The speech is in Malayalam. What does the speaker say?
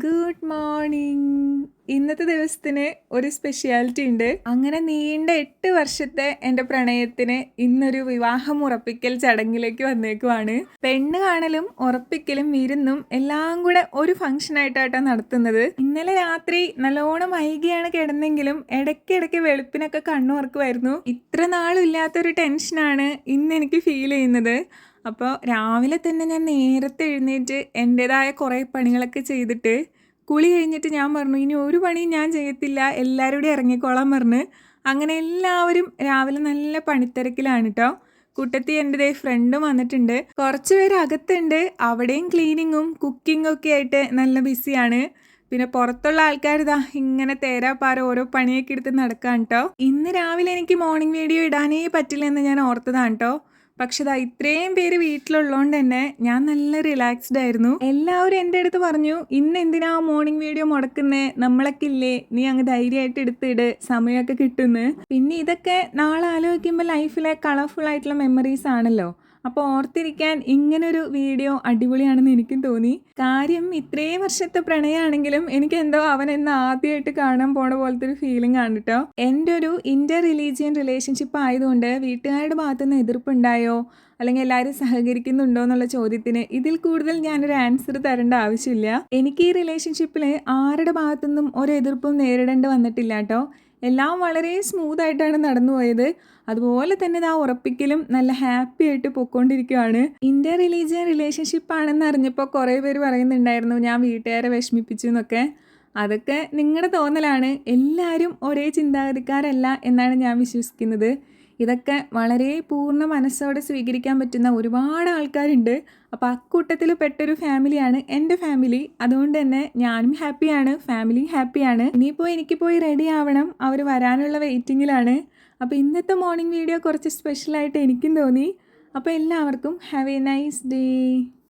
Good morning. ഇന്നത്തെ ദിവസത്തിന് ഒരു സ്പെഷ്യാലിറ്റി ഉണ്ട്. അങ്ങനെ നീണ്ട 8 വർഷത്തെ എൻ്റെ പ്രണയത്തിന് ഇന്നൊരു വിവാഹം ഉറപ്പിക്കൽ ചടങ്ങിലേക്ക് വന്നേക്കുവാണ്. പെണ്ണ് കാണലും ഉറപ്പിക്കലും വിരുന്നും എല്ലാം കൂടെ ഒരു ഫംഗ്ഷനായിട്ടാണ് നടത്തുന്നത്. ഇന്നലെ രാത്രി നല്ലോണം വൈകിയാണ് കിടന്നെങ്കിലും ഇടയ്ക്കിടയ്ക്ക് വെളുപ്പിനൊക്കെ കണ്ണുറക്കുമായിരുന്നു. ഇത്ര നാളും ഇല്ലാത്തൊരു ടെൻഷനാണ് ഇന്ന് എനിക്ക് ഫീൽ ചെയ്യുന്നത്. അപ്പോൾ രാവിലെ തന്നെ ഞാൻ നേരത്തെ എഴുന്നേറ്റ് എൻ്റേതായ കുറേ പണികളൊക്കെ ചെയ്തിട്ട് കുളി കഴിഞ്ഞിട്ട് ഞാൻ പറഞ്ഞു ഇനി ഒരു പണിയും ഞാൻ ചെയ്യത്തില്ല, എല്ലാവരും കൂടി ഇറങ്ങിക്കോളാൻ പറഞ്ഞ്. അങ്ങനെ എല്ലാവരും രാവിലെ നല്ല പണിത്തിരക്കിലാണ് കേട്ടോ. കൂട്ടത്തിൽ എൻ്റെ ഫ്രണ്ടും വന്നിട്ടുണ്ട്. കുറച്ച് പേര് അകത്തുണ്ട്, അവിടെയും ക്ലീനിങ്ങും കുക്കിങ്ങും ഒക്കെ ആയിട്ട് നല്ല ബിസിയാണ്. പിന്നെ പുറത്തുള്ള ആൾക്കാർ ഇതാ ഇങ്ങനെ തേരാപ്പാറ ഓരോ പണിയൊക്കെ എടുത്ത് നടക്കാൻ കേട്ടോ. ഇന്ന് രാവിലെ എനിക്ക് മോർണിംഗ് വീഡിയോ ഇടാനേ പറ്റില്ലെന്ന് ഞാൻ ഓർത്തതാണ് കേട്ടോ. പക്ഷെ ഇതാ ഇത്രയും പേര് വീട്ടിലുള്ളതുകൊണ്ട് തന്നെ ഞാൻ നല്ല റിലാക്സ്ഡ് ആയിരുന്നു. എല്ലാവരും എൻ്റെ അടുത്ത് പറഞ്ഞു ഇന്ന് എന്തിനാ മോർണിംഗ് വീഡിയോ മുടക്കുന്നേ, നമ്മളൊക്കെ ഇല്ലേ, നീ അങ്ങ് ധൈര്യമായിട്ട് എടുത്തിട്, സമയമൊക്കെ കിട്ടുന്നു. പിന്നെ ഇതൊക്കെ നാളെ ആലോചിക്കുമ്പോൾ ലൈഫിലെ കളർഫുൾ ആയിട്ടുള്ള മെമ്മറീസ് ആണല്ലോ. അപ്പോൾ ഓർത്തിരിക്കാൻ ഇങ്ങനൊരു വീഡിയോ അടിപൊളിയാണെന്ന് എനിക്കും തോന്നി. കാര്യം ഇത്രയും വർഷത്തെ പ്രണയമാണെങ്കിലും എനിക്ക് എന്തോ അവൻ എന്നെ ആദ്യമായിട്ട് കാണാൻ പോണ പോലത്തെ ഒരു ഫീലിംഗ് ആണ് കേട്ടോ. എൻ്റെ ഒരു ഇന്റർ റിലീജിയൻ റിലേഷൻഷിപ്പ് ആയതുകൊണ്ട് വീട്ടുകാരുടെ ഭാഗത്തുനിന്ന് എതിർപ്പുണ്ടായോ അല്ലെങ്കിൽ എല്ലാവരും സഹകരിക്കുന്നുണ്ടോ എന്നുള്ള ചോദ്യത്തിന് ഇതിൽ കൂടുതൽ ഞാനൊരു ആൻസർ തരേണ്ട ആവശ്യമില്ല. എനിക്ക് ഈ റിലേഷൻഷിപ്പിൽ ആരുടെ ഭാഗത്തുനിന്നും ഒരു എതിർപ്പും നേരിടേണ്ടി വന്നിട്ടില്ല കേട്ടോ. എല്ലാം വളരെ സ്മൂത്ത് ആയിട്ടാണ് നടന്നു പോയത്. അതുപോലെ തന്നെ ആ ഉറപ്പിക്കലും നല്ല ഹാപ്പി ആയിട്ട് പൊയ്ക്കൊണ്ടിരിക്കുകയാണ്. ഇന്റർ റിലീജിയൻ റിലേഷൻഷിപ്പ് ആണെന്ന് അറിഞ്ഞപ്പോൾ കുറേ പേര് പറയുന്നുണ്ടായിരുന്നു ഞാൻ വീട്ടുകാരെ വിഷമിപ്പിച്ചു എന്നൊക്കെ. അതൊക്കെ നിങ്ങളുടെ തോന്നലാണ്. എല്ലാവരും ഒരേ ചിന്താഗതിക്കാരല്ല എന്നാണ് ഞാൻ വിശ്വസിക്കുന്നത്. ഇതൊക്കെ വളരെ പൂർണ്ണ മനസ്സോടെ സ്വീകരിക്കാൻ പറ്റുന്ന ഒരുപാട് ആൾക്കാരുണ്ട്. അപ്പോൾ അക്കൂട്ടത്തിൽ പെട്ടൊരു ഫാമിലിയാണ് എൻ്റെ ഫാമിലി. അതുകൊണ്ട് തന്നെ ഞാനും ഹാപ്പിയാണ്, ഫാമിലിയും ഹാപ്പിയാണ്. ഇനിയിപ്പോൾ എനിക്ക് പോയി റെഡി ആവണം, അവർ വരാനുള്ള വെയിറ്റിങ്ങിലാണ്. അപ്പോൾ ഇന്നത്തെ മോർണിംഗ് വീഡിയോ കുറച്ച് സ്പെഷ്യലായിട്ട് എനിക്കും തോന്നി. അപ്പോൾ എല്ലാവർക്കും ഹാവ് എ നൈസ് ഡേ.